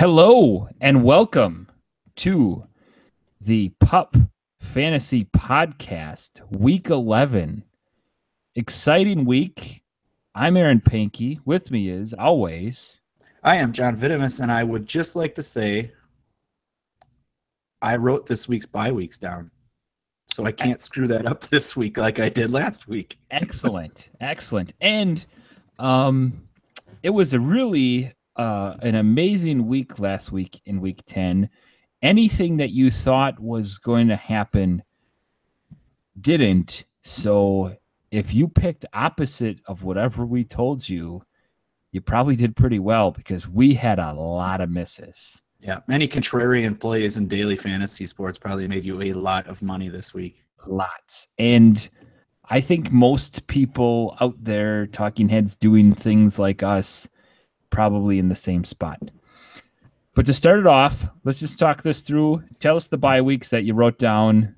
Hello and welcome to the PUP Fantasy Podcast, Week 11. Exciting week. I'm Aaron Pankey. With me is always. I am John Vitamus, and I would just like to say I wrote this week's bye weeks down, so I can't screw that up this week like I did last week. Excellent. And it was a really an amazing week last week in week 10. Anything that you thought was going to happen didn't. So if you picked opposite of whatever we told you, you probably did pretty well because we had a lot of misses. Yeah, many contrarian plays in daily fantasy sports probably made you a lot of money this week. Lots. And I think most people out there, talking heads, doing things like us, probably in the same spot. But to start it off, let's just talk this through. Tell us the bye weeks that you wrote down.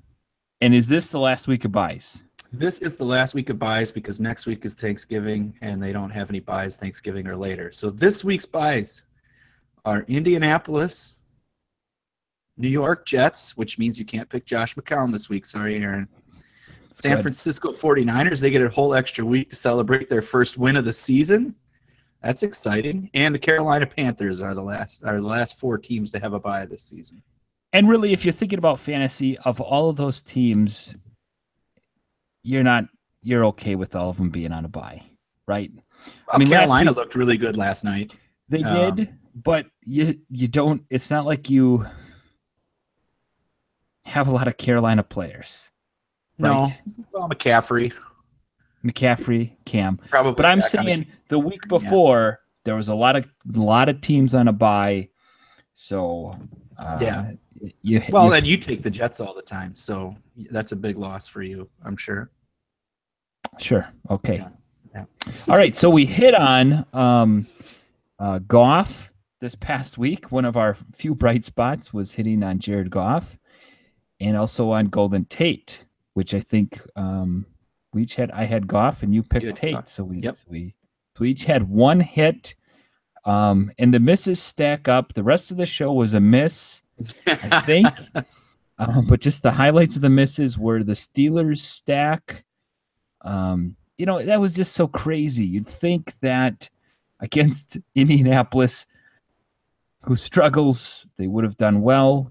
And is this the last week of buys? This is the last week of buys because next week is Thanksgiving, and they don't have any buys Thanksgiving or later. So this week's buys are Indianapolis, New York Jets, which means you can't pick Josh McCown this week. Sorry, Aaron. San Francisco 49ers, they get a whole extra week to celebrate their first win of the season. That's exciting. And the Carolina Panthers are the last four teams to have a bye this season. And really, if you're thinking about fantasy, of all of those teams, you're okay with all of them being on a bye, right? Well, Carolina looked really good last night. They did, but you don't. It's not like you have a lot of Carolina players. No, right? Well, McCaffrey, Cam. Probably. But I'm saying the week before there was a lot of teams on a bye, so and you take the Jets all the time, so that's a big loss for you, I'm sure. Sure. Okay. Yeah. All right. So we hit on Goff this past week. One of our few bright spots was hitting on Jared Goff, and also on Golden Tate, which I think we each had. I had Goff and you picked Tate, Goff. So we each had one hit. And the misses stack up. The rest of the show was a miss, I think. But just the highlights of the misses were the Steelers stack. That was just so crazy. You'd think that against Indianapolis, who struggles, they would have done well.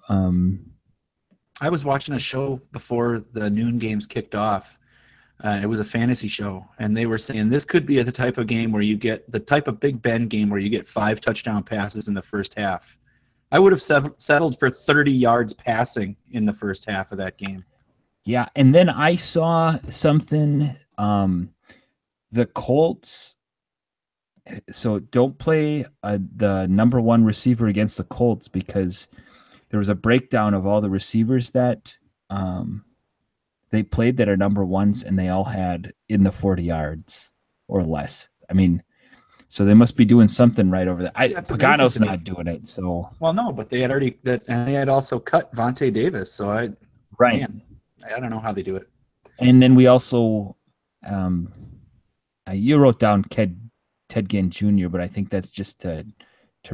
I was watching a show before the noon games kicked off. It was a fantasy show, and they were saying this could be the type of game where you get the type of Big Ben game where you get 5 touchdown passes in the first half. I would have settled for 30 yards passing in the first half of that game. Yeah, and then I saw something, the Colts, so don't play the number one receiver against the Colts because there was a breakdown of all the receivers that they played that are number ones, and they all had in the 40 yards or less. I mean, so they must be doing something right over there. Pagano's not doing it, so. Well, no, but they had also cut Vontae Davis, so I don't know how they do it. And then we also, you wrote down Ted Ginn Jr., but I think that's just to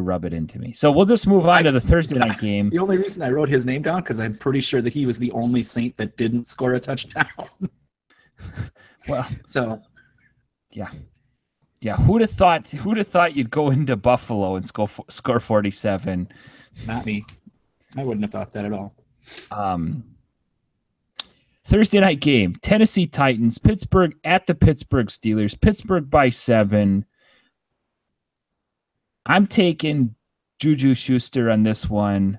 rub it into me. So we'll just move on to the Thursday night game. The only reason I wrote his name down because I'm pretty sure that he was the only Saint that didn't score a touchdown. Well, so yeah. Who'd have thought you'd go into Buffalo and score 47? Not me. I wouldn't have thought that at all. Thursday night game, Tennessee Titans, Pittsburgh at the Pittsburgh Steelers, Pittsburgh by 7. I'm taking Juju Schuster on this one.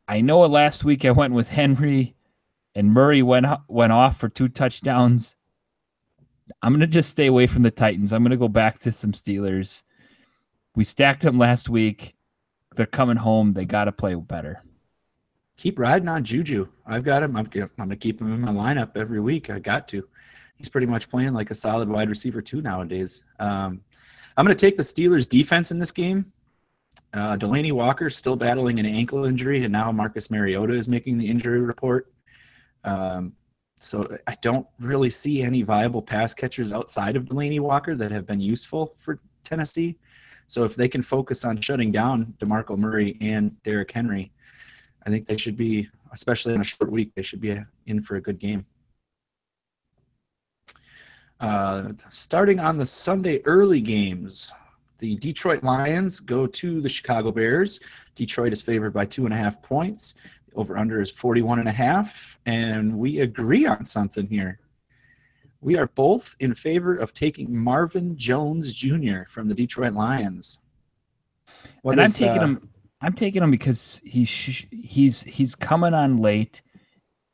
I know last week I went with Henry and Murray went off for 2 touchdowns. I'm going to just stay away from the Titans. I'm going to go back to some Steelers. We stacked them last week. They're coming home. They got to play better. Keep riding on Juju. I've got him. I'm going to keep him in my lineup every week. I got to. He's pretty much playing like a solid wide receiver too nowadays. I'm going to take the Steelers defense in this game. Delaney Walker still battling an ankle injury, and now Marcus Mariota is making the injury report. So I don't really see any viable pass catchers outside of Delaney Walker that have been useful for Tennessee. So if they can focus on shutting down DeMarco Murray and Derrick Henry, I think they should be, especially on a short week, they should be in for a good game. Starting on the Sunday early games, the Detroit Lions go to the Chicago Bears. Detroit is favored by 2.5 points. The over-under is 41.5, and we agree on something here. We are both in favor of taking Marvin Jones Jr. from the Detroit Lions. I'm taking him. I'm taking him because he's coming on late.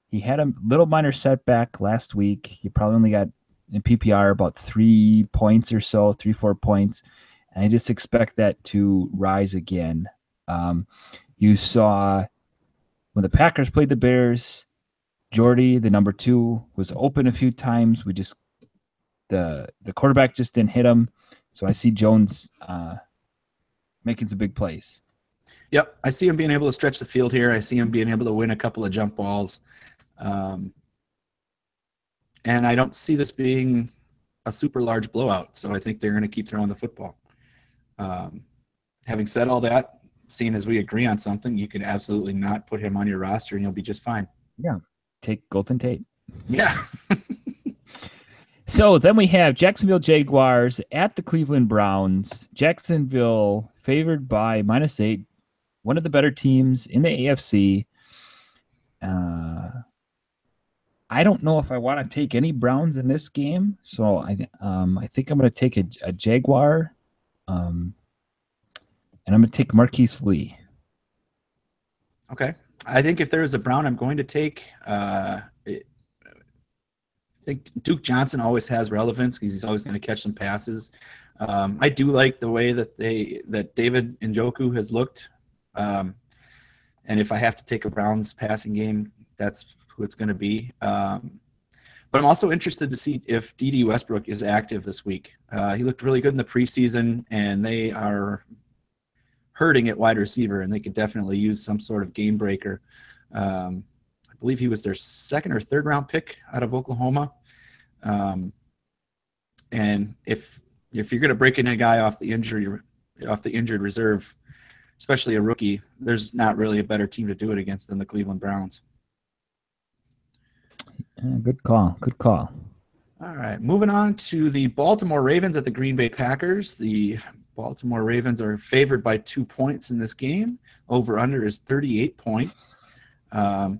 He had a little minor setback last week. He probably only got in PPR about 3 points or so, 3-4 points. And I just expect that to rise again. You saw when the Packers played the Bears, Jordy, the number 2, was open a few times. The quarterback just didn't hit him. So I see Jones making some big plays. Yep, I see him being able to stretch the field here. I see him being able to win a couple of jump balls. And I don't see this being a super large blowout, so I think they're going to keep throwing the football. Having said all that, seeing as we agree on something, you can absolutely not put him on your roster and you'll be just fine. Yeah, take Golden Tate. Yeah. So then we have Jacksonville Jaguars at the Cleveland Browns. Jacksonville favored by -8, one of the better teams in the AFC. I don't know if I want to take any Browns in this game, so I think I'm going to take a Jaguar, and I'm going to take Marquise Lee. Okay. I think if there is a Brown, I'm going to take. I think Duke Johnson always has relevance because he's always going to catch some passes. I do like the way that David Njoku has looked, and if I have to take a Browns passing game, that's who it's going to be. But I'm also interested to see if D.D. Westbrook is active this week. He looked really good in the preseason, and they are hurting at wide receiver, and they could definitely use some sort of game breaker. I believe he was their 2nd or 3rd round pick out of Oklahoma. And if you're going to break in a guy off the injured reserve, especially a rookie, there's not really a better team to do it against than the Cleveland Browns. Good call. Good call. All right, moving on to the Baltimore Ravens at the Green Bay Packers. The Baltimore Ravens are favored by 2 points in this game. Over-under is 38 points.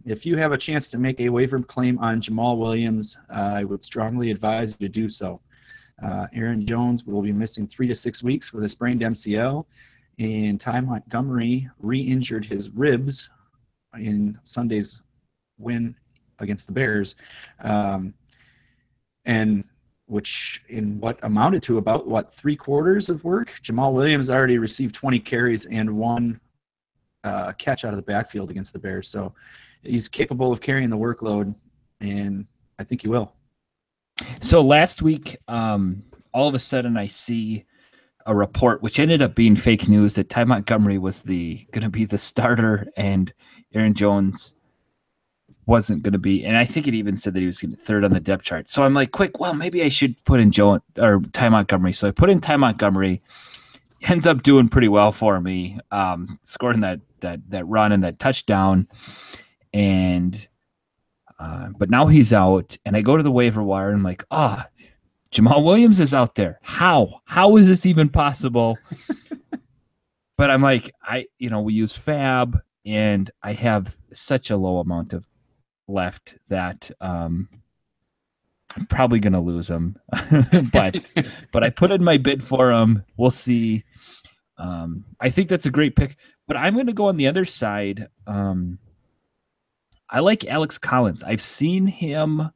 If you have a chance to make a waiver claim on Jamal Williams, I would strongly advise you to do so. Aaron Jones will be missing 3 to 6 weeks with a sprained MCL, and Ty Montgomery re-injured his ribs in Sunday's win against the Bears, and which in what amounted to about 3/4 of work. Jamal Williams already received 20 carries and 1 catch out of the backfield against the Bears. So he's capable of carrying the workload, and I think he will. So last week, all of a sudden I see a report, which ended up being fake news, that Ty Montgomery was going to be the starter and Aaron Jones wasn't going to be. And I think it even said that he was going to 3rd on the depth chart. So I'm like, well, maybe I should put in Ty Montgomery. So I put in Ty Montgomery. Ends up doing pretty well for me, scoring that run and that touchdown. And but now he's out, and I go to the waiver wire and I'm like, Jamal Williams is out there. How is this even possible? But I'm like, we use Fab, and I have such a low amount of left that I'm probably gonna lose him. but I put in my bid for him. We'll see. I think that's a great pick, but I'm gonna go on the other side. I like Alex Collins. I've seen him.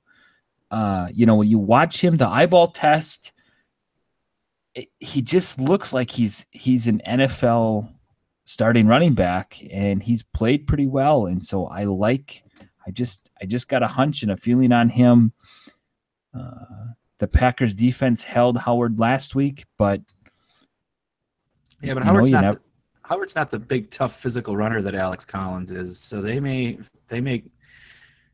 When you watch him, the eyeball test, he just looks like he's an NFL starting running back, and he's played pretty well. And so I just got a hunch and a feeling on him. The Packers defense held Howard last week, but Howard's not the big tough physical runner that Alex Collins is. So they may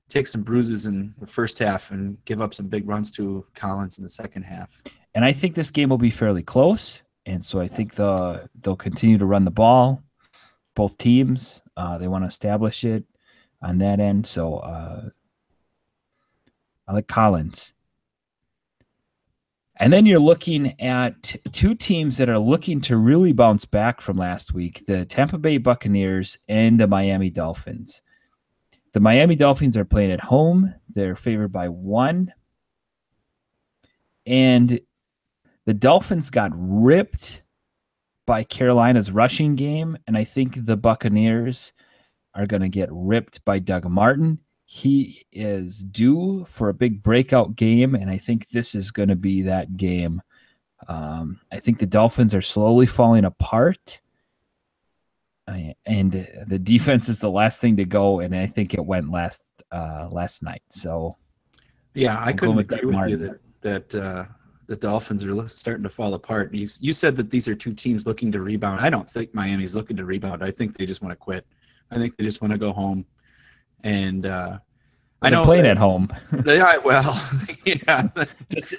take some bruises in the first half and give up some big runs to Collins in the second half. And I think this game will be fairly close. And so I think they'll continue to run the ball, both teams. They want to establish it on that end. So I like Collins. And then you're looking at two teams that are looking to really bounce back from last week, the Tampa Bay Buccaneers and the Miami Dolphins. The Miami Dolphins are playing at home. They're favored by 1. And the Dolphins got ripped by Carolina's rushing game. And I think the Buccaneers are going to get ripped by Doug Martin. He is due for a big breakout game, and I think this is going to be that game. I think the Dolphins are slowly falling apart, and the defense is the last thing to go, and I think it went last night. So, yeah, I couldn't agree with you that the Dolphins are starting to fall apart. You said that these are two teams looking to rebound. I don't think Miami's looking to rebound. I think they just want to quit. I think they just want to go home. And I know playing at home. Yeah, well, yeah,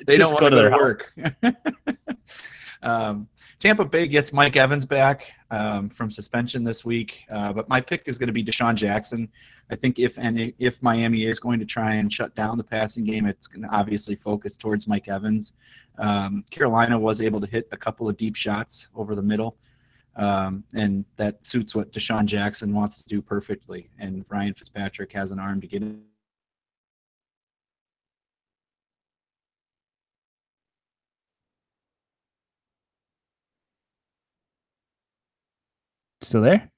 they don't want to go to work. Tampa Bay gets Mike Evans back from suspension this week, but my pick is going to be Deshaun Jackson. I think if Miami is going to try and shut down the passing game, it's going to obviously focus towards Mike Evans. Carolina was able to hit a couple of deep shots over the middle. And that suits what Deshaun Jackson wants to do perfectly. And Ryan Fitzpatrick has an arm to get it. Still there?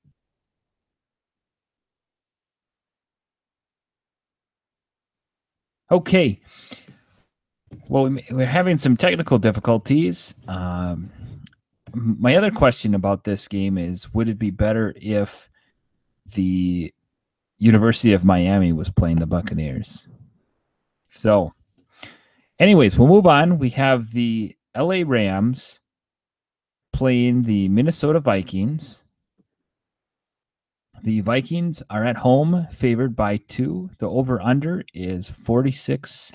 Okay. Well, we're having some technical difficulties. My other question about this game is, would it be better if the University of Miami was playing the Buccaneers? So, anyways, we'll move on. We have the LA Rams playing the Minnesota Vikings. The Vikings are at home, favored by 2. The over-under is 46.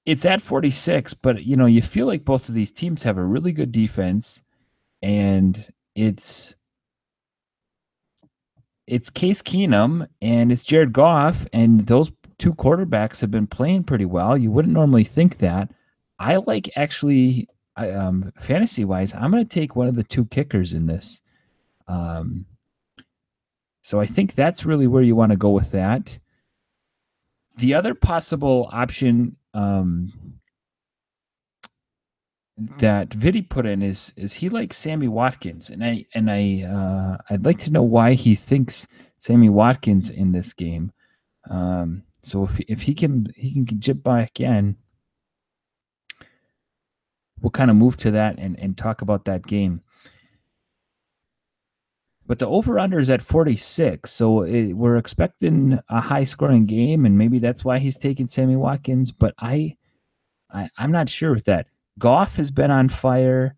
It's at 46, but you feel like both of these teams have a really good defense, and it's Case Keenum and it's Jared Goff, and those two quarterbacks have been playing pretty well. You wouldn't normally think that. I like actually, fantasy wise, I'm going to take one of the two kickers in this. So I think that's really where you want to go with that. The other possible option that Vidi put in is he likes Sammy Watkins, and I'd like to know why he thinks Sammy Watkins in this game. So if he can jip back in, we'll kind of move to that and talk about that game. But the over-under is at 46, so we're expecting a high-scoring game, and maybe that's why he's taking Sammy Watkins. But I'm not sure with that. Goff has been on fire.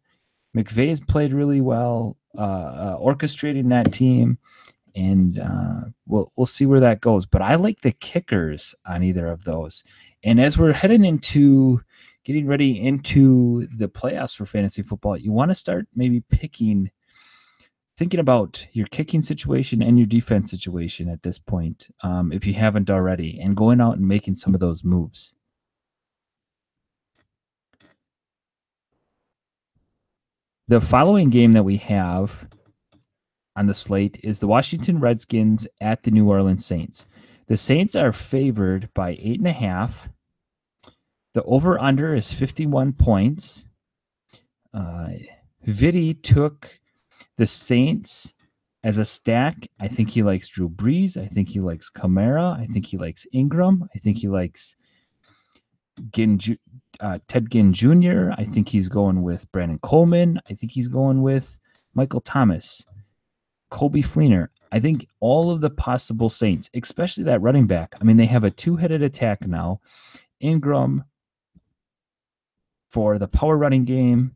McVay has played really well, orchestrating that team, and we'll see where that goes. But I like the kickers on either of those. And as we're heading into getting ready into the playoffs for fantasy football, you want to start maybe thinking about your kicking situation and your defense situation at this point, if you haven't already, and going out and making some of those moves. The following game that we have on the slate is the Washington Redskins at the New Orleans Saints. The Saints are favored by 8.5. The over-under is 51 points. Vidi took the Saints as a stack. I think he likes Drew Brees. I think he likes Kamara. I think he likes Ingram. I think he likes Ted Ginn Jr. I think he's going with Brandon Coleman. I think he's going with Michael Thomas, Colby Fleener. I think all of the possible Saints, especially that running back. I mean, they have a two-headed attack now. Ingram for the power running game.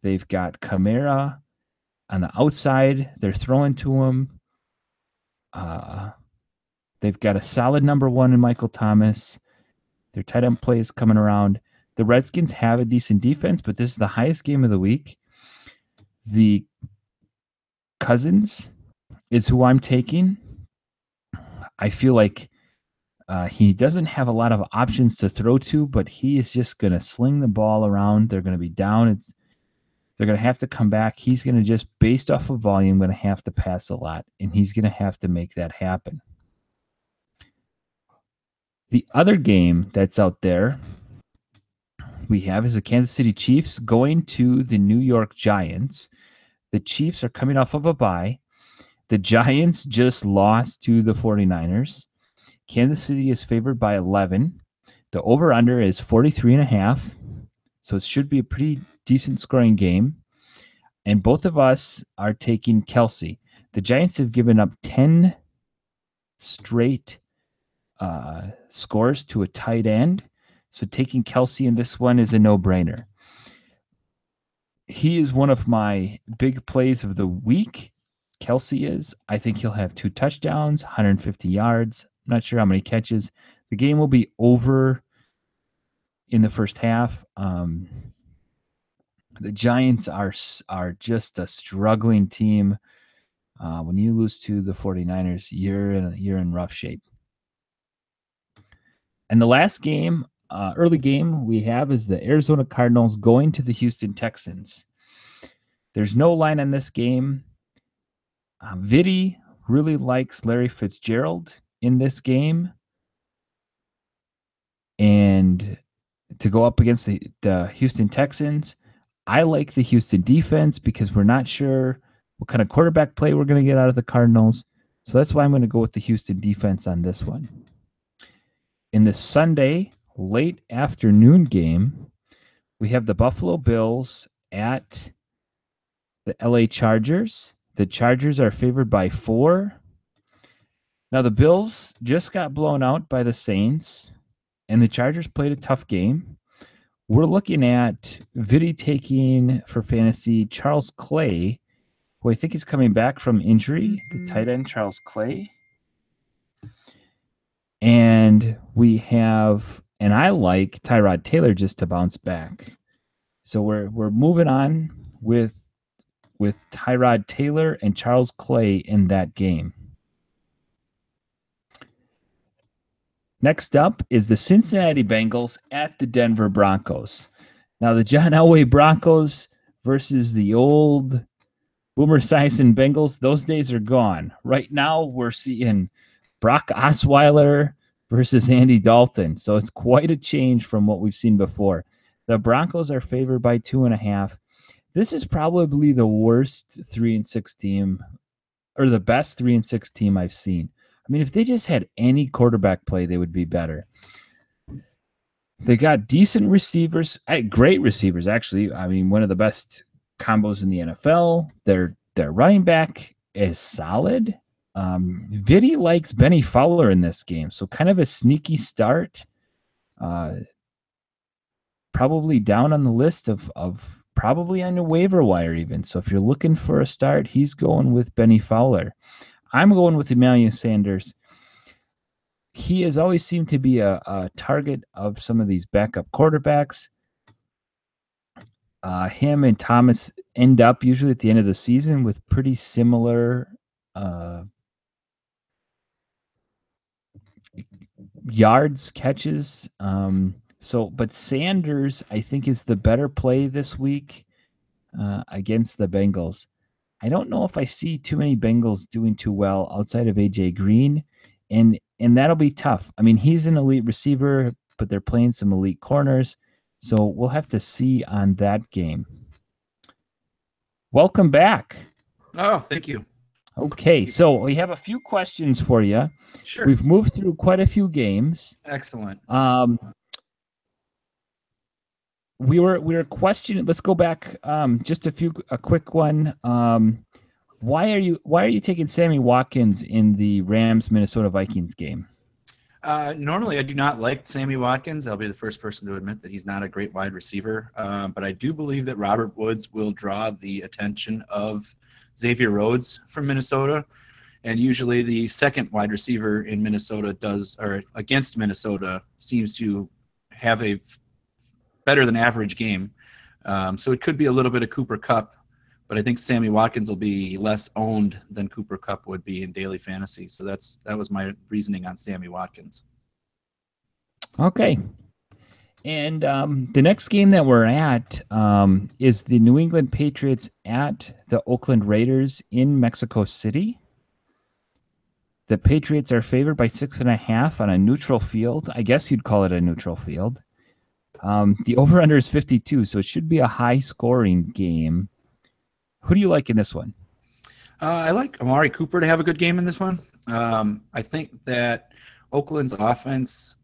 They've got Kamara on the outside. They're throwing to him. They've got a solid number one in Michael Thomas. Their tight end play is coming around. The Redskins have a decent defense, but this is the highest game of the week. The Cousins is who I'm taking. I feel like he doesn't have a lot of options to throw to, but he is just going to sling the ball around. They're going to be down. They're going to have to come back. He's going to just, based off of volume, going to have to pass a lot, and he's going to have to make that happen. The other game that's out there we have is the Kansas City Chiefs going to the New York Giants. The Chiefs are coming off of a bye. The Giants just lost to the 49ers. Kansas City is favored by 11. The over-under is 43.5, so it should be a pretty decent scoring game. And both of us are taking Kelsey. The Giants have given up 10 straight scores to a tight end, so taking Kelsey in this one is a no-brainer. He is one of my big plays of the week. Kelsey is. I think he'll have 2 touchdowns, 150 yards. I'm not sure how many catches. The game will be over in the first half. The Giants are just a struggling team. When you lose to the 49ers, you're in rough shape. And the last game, early game we have is the Arizona Cardinals going to the Houston Texans. There's no line on this game. Vidi really likes Larry Fitzgerald in this game. And to go up against the Houston Texans, I like the Houston defense because we're not sure what kind of quarterback play we're going to get out of the Cardinals. So that's why I'm going to go with the Houston defense on this one. In the Sunday late afternoon game, we have the Buffalo Bills at the LA Chargers. The Chargers are favored by 4. Now, the Bills just got blown out by the Saints, and the Chargers played a tough game. We're looking at Vidi taking for fantasy Charles Clay, who I think is coming back from injury, the tight end Charles Clay. And we have, and I like Tyrod Taylor just to bounce back. So we're moving on with Tyrod Taylor and Charles Clay in that game. Next up is the Cincinnati Bengals at the Denver Broncos. Now, the John Elway Broncos versus the old Boomer Esiason Bengals, those days are gone. Right now, we're seeing Brock Osweiler versus Andy Dalton. So it's quite a change from what we've seen before. The Broncos are favored by 2.5. This is probably the worst 3-6 team, or the best 3-6 team I've seen. I mean, if they just had any quarterback play, they would be better. They got decent receivers, great receivers, actually. I mean, one of the best combos in the NFL. Their running back is solid. Vidi likes Benny Fowler in this game, so kind of a sneaky start. Probably down on the list of probably on the waiver wire even. So if you're looking for a start, he's going with Benny Fowler. I'm going with Emmanuel Sanders. He has always seemed to be a target of some of these backup quarterbacks. Him and Thomas end up usually at the end of the season with pretty similar yards, catches. But Sanders, I think, is the better play this week against the Bengals. I don't know if I see too many Bengals doing too well outside of A.J. Green, and that'll be tough. I mean, he's an elite receiver, but they're playing some elite corners, so we'll have to see on that game. Welcome back. Oh, thank you. Okay, so we have a few questions for you. Sure. We've moved through quite a few games. Excellent. We were questioning. Let's go back. Just a quick one. Why are you taking Sammy Watkins in the Rams Minnesota Vikings game? Normally, I do not like Sammy Watkins. I'll be the first person to admit that he's not a great wide receiver. But I do believe that Robert Woods will draw the attention of Xavier Rhodes from Minnesota. And usually the second wide receiver in Minnesota against Minnesota seems to have a better than average game. So it could be a little bit of Cooper Kupp, but I think Sammy Watkins will be less owned than Cooper Kupp would be in daily fantasy. So that was my reasoning on Sammy Watkins. Okay. And the next game that we're at is the New England Patriots at the Oakland Raiders in Mexico City. The Patriots are favored by 6.5 on a neutral field. I guess you'd call it a neutral field. The over-under is 52, so it should be a high-scoring game. Who do you like in this one? I like Amari Cooper to have a good game in this one. I think that Oakland's offense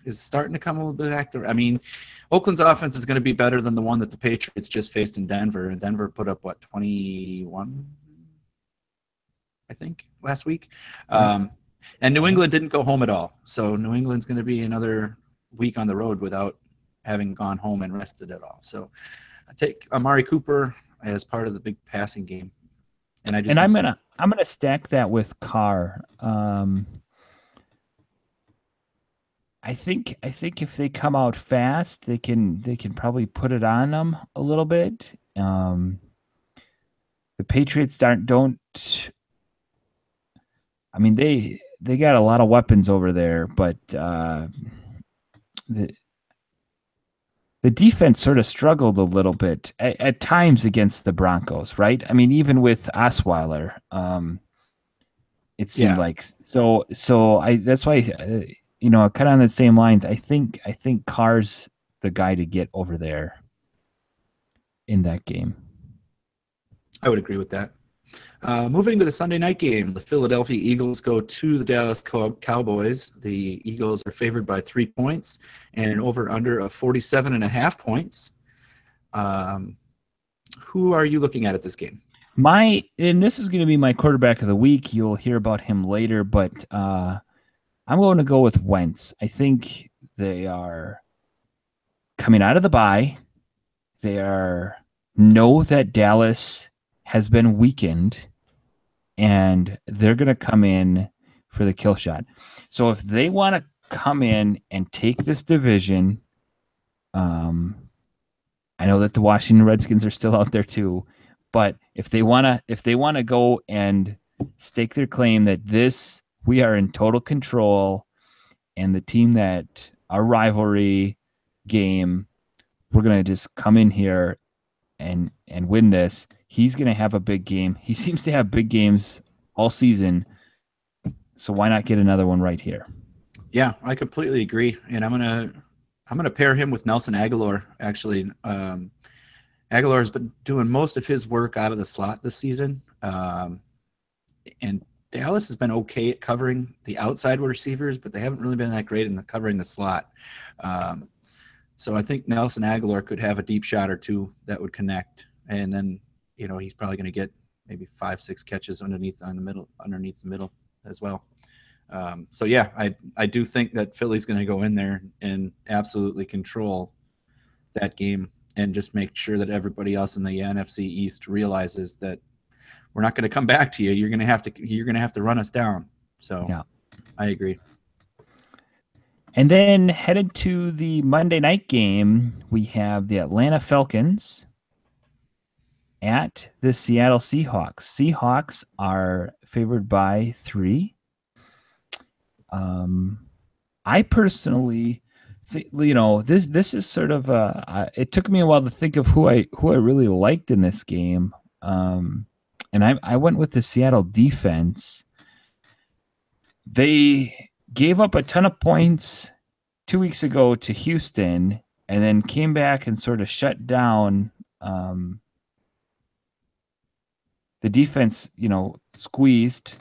is starting to come a little bit active. I mean, Oakland's offense is going to be better than the one that the Patriots just faced in Denver, and Denver put up, 21, I think, last week. And New England didn't go home at all. So New England's going to be another week on the road without having gone home and rested at all. So I take Amari Cooper as part of the big passing game. And I'm gonna stack that with Carr. I think if they come out fast, they can probably put it on them a little bit. The Patriots don't. I mean, they got a lot of weapons over there, but the defense sort of struggled a little bit at times against the Broncos, right? I mean, even with Osweiler, it seemed like so. That's why kind of on the same lines. I think Carr's the guy to get over there in that game. I would agree with that. Moving to the Sunday night game, the Philadelphia Eagles go to the Dallas Cowboys. The Eagles are favored by 3 points and an over-under of 47.5 points. Who are you looking at this game? And this is going to be my quarterback of the week. You'll hear about him later, but I'm going to go with Wentz. I think they are coming out of the bye. They know that Dallas has been weakened, and they're going to come in for the kill shot. So if they want to come in and take this division, I know that the Washington Redskins are still out there too, but if they want to go and stake their claim that we are in total control, and the team that our rivalry game, we're going to just come in here and win this. He's going to have a big game. He seems to have big games all season. So why not get another one right here? Yeah, I completely agree. And I'm going to pair him with Nelson Aguilar. Actually, Aguilar has been doing most of his work out of the slot this season. And Dallas has been okay at covering the outside receivers, but they haven't really been that great in covering the slot. So I think Nelson Aguilar could have a deep shot or two that would connect. And then, he's probably going to get maybe 5-6 catches underneath the middle as well. So yeah, I do think that Philly's going to go in there and absolutely control that game and just make sure that everybody else in the NFC East realizes that we're not going to come back to you. You're going to have to run us down. So yeah, I agree. And then headed to the Monday night game, we have the Atlanta Falcons at the Seattle Seahawks. Seahawks are favored by 3. I personally think, this is sort of it took me a while to think of who I really liked in this game. And I went with the Seattle defense. They gave up a ton of points 2 weeks ago to Houston, and then came back and sort of shut down the defense, squeezed.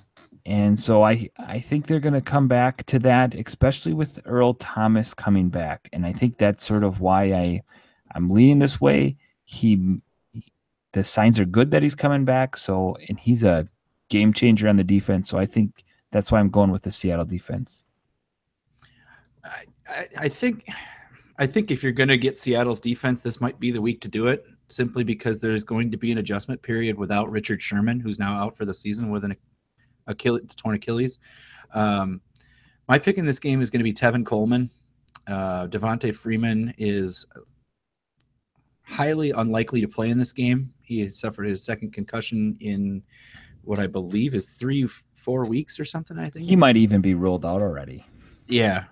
And so I think they're going to come back to that, especially with Earl Thomas coming back. And I think that's sort of why I'm leaning this way. The signs are good that he's coming back. So, and he's a game changer on the defense. So I think that's why I'm going with the Seattle defense. I think if you're going to get Seattle's defense, this might be the week to do it, simply because there's going to be an adjustment period without Richard Sherman, who's now out for the season with an torn Achilles. My pick in this game is going to be Tevin Coleman. Devontae Freeman is highly unlikely to play in this game. He had suffered his second concussion in what I believe is 3-4 weeks or something, I think. He might even be ruled out already. Yeah.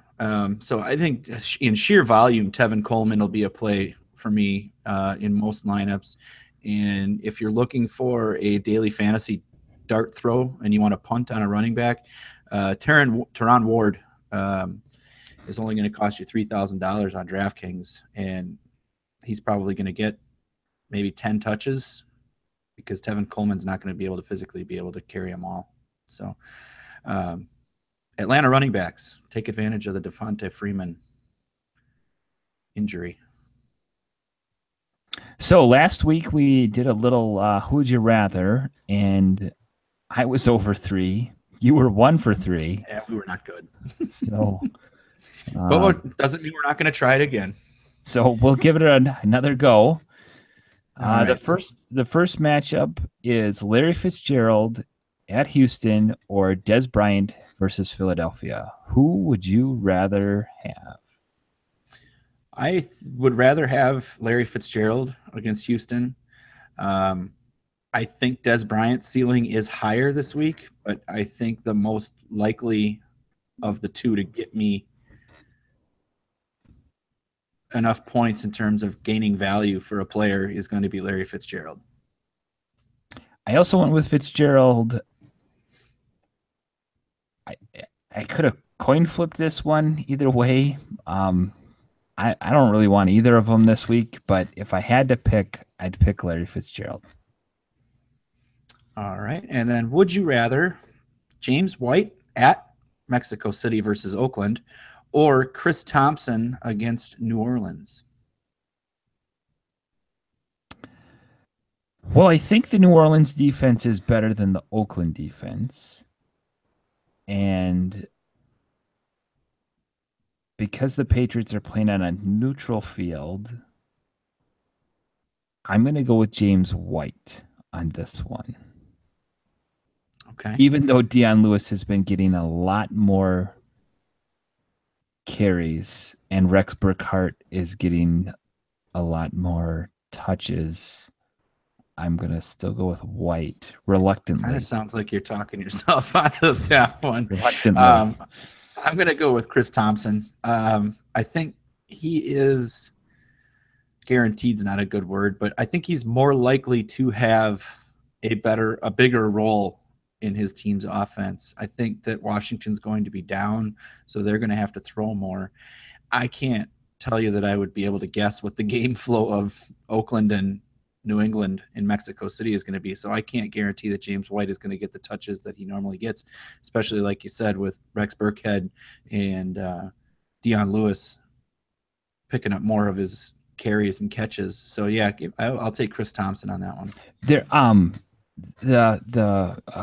So I think in sheer volume, Tevin Coleman will be a play for me in most lineups. And if you're looking for a daily fantasy dart throw and you want to punt on a running back, Teron Ward is only going to cost you $3,000 on DraftKings, and he's probably going to get maybe 10 touches because Tevin Coleman's not going to be able to physically be able to carry them all. So Atlanta running backs, take advantage of the Devontae Freeman injury. So last week we did a little who'd you rather, and I was over 3. You were 1 for 3. Yeah, we were not good. So, but doesn't mean we're not going to try it again. So we'll give it another go. Right. The first matchup is Larry Fitzgerald at Houston or Des Bryant versus Philadelphia. Who would you rather have? I would rather have Larry Fitzgerald against Houston. I think Des Bryant's ceiling is higher this week, but I think the most likely of the two to get me enough points in terms of gaining value for a player is going to be Larry Fitzgerald. I also went with Fitzgerald. I could have coin flipped this one either way. I don't really want either of them this week, but if I had to pick, I'd pick Larry Fitzgerald. All right. And then would you rather James White at Mexico City versus Oakland or Chris Thompson against New Orleans? Well, I think the New Orleans defense is better than the Oakland defense. And because the Patriots are playing on a neutral field, I'm going to go with James White on this one. Okay. Even though Deion Lewis has been getting a lot more carries and Rex Burkhardt is getting a lot more touches, I'm going to still go with White reluctantly. Kind of sounds like you're talking yourself out of that one. Reluctantly. I'm going to go with Chris Thompson. I think he is guaranteed's not a good word, but I think he's more likely to have a bigger role in his team's offense. I think that Washington's going to be down, so they're going to have to throw more. I can't tell you that I would be able to guess what the game flow of Oakland and New England and Mexico City is going to be. So I can't guarantee that James White is going to get the touches that he normally gets, especially like you said with Rex Burkhead and Deion Lewis picking up more of his carries and catches. So yeah, I'll take Chris Thompson on that one. There,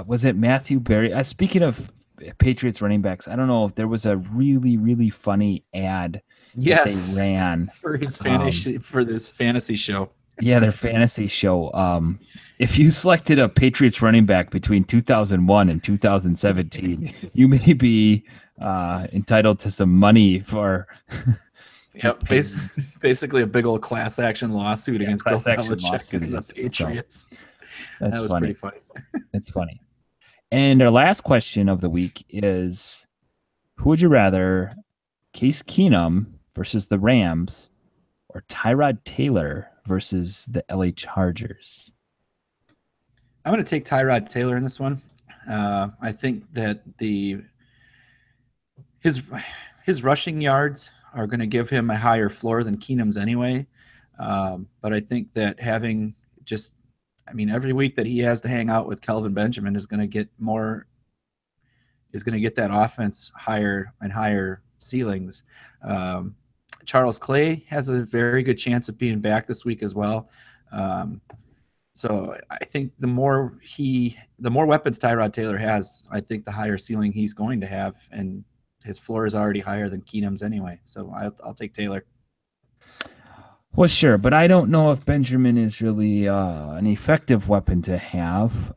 was it Matthew Berry? Speaking of Patriots running backs, I don't know if there was a really, really funny ad Yes, they ran for his for this fantasy show. Yeah, their fantasy show. If you selected a Patriots running back between 2001 and 2017, you may be entitled to some money for. Yep, basically a big old class action lawsuit against Bill Belichick and the Patriots. So, that was pretty funny. That's funny. And our last question of the week is, who would you rather, Case Keenum versus the Rams or Tyrod Taylor versus the LA Chargers? I'm going to take Tyrod Taylor in this one. I think that his rushing yards are going to give him a higher floor than Keenum's anyway. But I think that every week that he has to hang out with Kelvin Benjamin is going to get that offense higher and higher ceilings. Charles Clay has a very good chance of being back this week as well. So I think the more weapons Tyrod Taylor has, I think the higher ceiling he's going to have, and his floor is already higher than Keenum's anyway. So I'll take Taylor. Well, sure, but I don't know if Benjamin is really an effective weapon to have.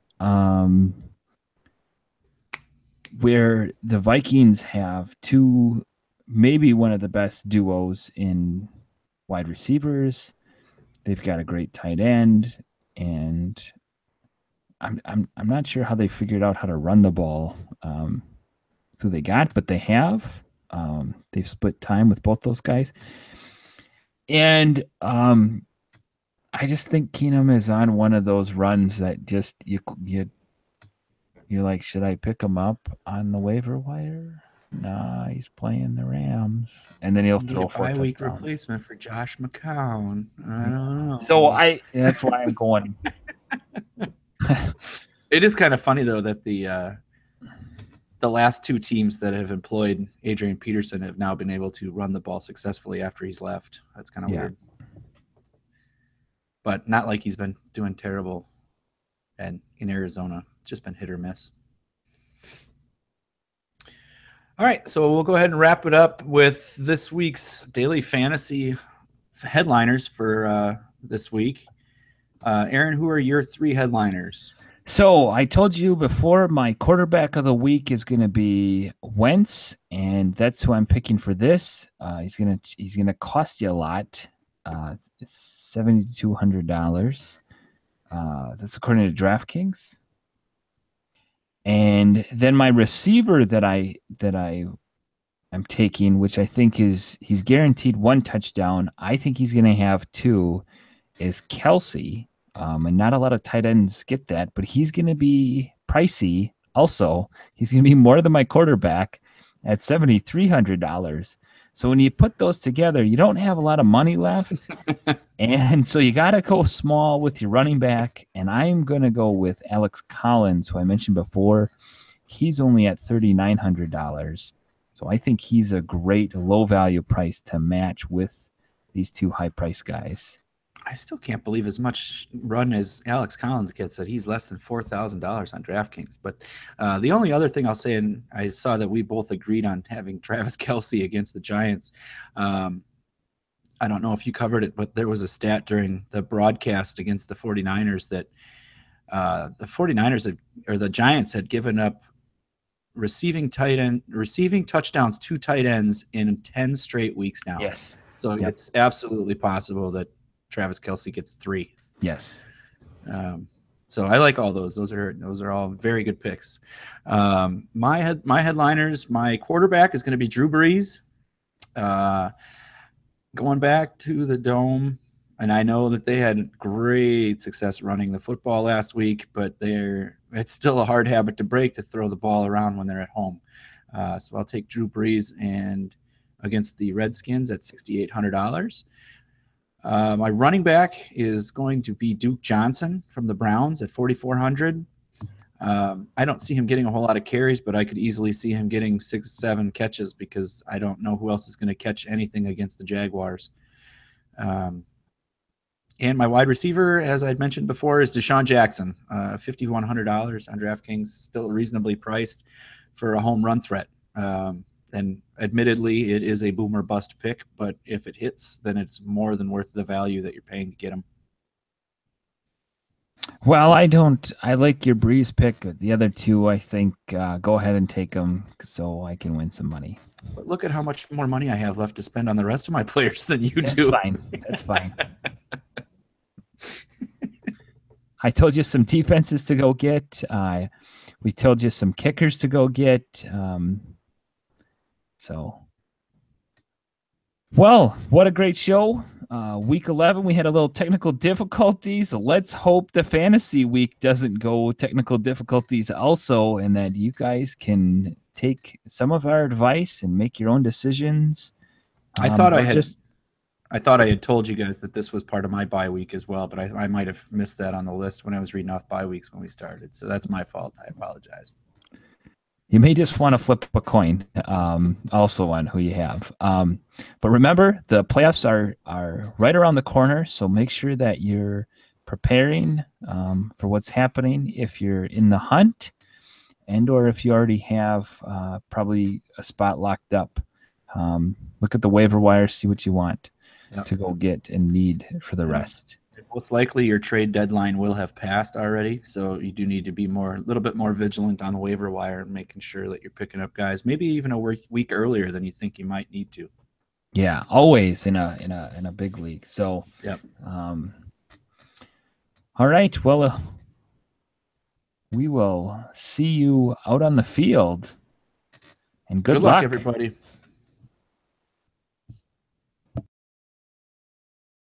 Where the Vikings have two maybe one of the best duos in wide receivers. They've got a great tight end, and I'm not sure how they figured out how to run the ball. Who they got, but they have. They've split time with both those guys, and I just think Keenum is on one of those runs that just you're like, should I pick him up on the waiver wire? Nah, he's playing the Rams, and then he'll Need throw a 4 bye-week touchdowns. replacement for Josh McCown. I don't know. So that's why I'm going. It is kind of funny though that the last two teams that have employed Adrian Peterson have now been able to run the ball successfully after he's left. That's kind of weird. But not like he's been doing terrible and in Arizona. Just been hit or miss. All right, so we'll go ahead and wrap it up with this week's daily fantasy headliners for this week. Aaron, who are your 3 headliners? So I told you before, my quarterback of the week is going to be Wentz, and that's who I'm picking for this. He's gonna cost you a lot. It's $7,200. That's according to DraftKings. And then my receiver that I'm taking, which I think he's guaranteed 1 touchdown. I think he's going to have 2. Is Kelsey. And not a lot of tight ends get that, but he's going to be pricey. Also, he's going to be more than my quarterback at $7,300. So when you put those together, you don't have a lot of money left. And so you got to go small with your running back. And I'm going to go with Alex Collins, who I mentioned before. He's only at $3,900. So I think he's a great low value price to match with these 2 high price guys. I still can't believe as much run as Alex Collins gets that he's less than $4,000 on DraftKings. But the only other thing I'll say, and I saw that we both agreed on having Travis Kelce against the Giants. I don't know if you covered it, but there was a stat during the broadcast against the 49ers that the 49ers or the Giants had given up receiving touchdowns to tight ends in 10 straight weeks now. Yes. So It's absolutely possible that Travis Kelce gets 3. Yes. So I like all those. Those are all very good picks. My headliners, my quarterback is going to be Drew Brees. Going back to the Dome, and I know that they had great success running the football last week, but it's still a hard habit to break to throw the ball around when they're at home. So I'll take Drew Brees and against the Redskins at $6,800. My running back is going to be Duke Johnson from the Browns at $4,400. I don't see him getting a whole lot of carries, but I could easily see him getting 6-7 catches because I don't know who else is going to catch anything against the Jaguars. And my wide receiver, as I'd mentioned before, is Deshaun Jackson, $5,100 on DraftKings, still reasonably priced for a home run threat. And admittedly, it is a boomer bust pick, but if it hits, then it's more than worth the value that you're paying to get him. Well, I like your Breeze pick. The other 2, I think, go ahead and take them so I can win some money. But look at how much more money I have left to spend on the rest of my players than you do. That's fine. I told you some defenses to go get. We told you some kickers to go get. Well, what a great show. Week 11, we had a little technical difficulties. Let's hope the fantasy week doesn't go technical difficulties also, and that you guys can take some of our advice and make your own decisions. I thought I had told you guys that this was part of my bye week as well, but I might have missed that on the list when I was reading off bye weeks when we started. So that's my fault. I apologize. You may just want to flip a coin also on who you have. But remember, the playoffs are right around the corner, so make sure that you're preparing for what's happening if you're in the hunt and or if you already have probably a spot locked up. Look at the waiver wire, see what you want to go get and need for the rest. Most likely your trade deadline will have passed already, so you do need to be a little bit more vigilant on the waiver wire and making sure that you're picking up guys maybe even a week earlier than you think you might need to. Yeah, always in a big league. So, Yep. All right. Well, we will see you out on the field, and good Good luck, luck. everybody.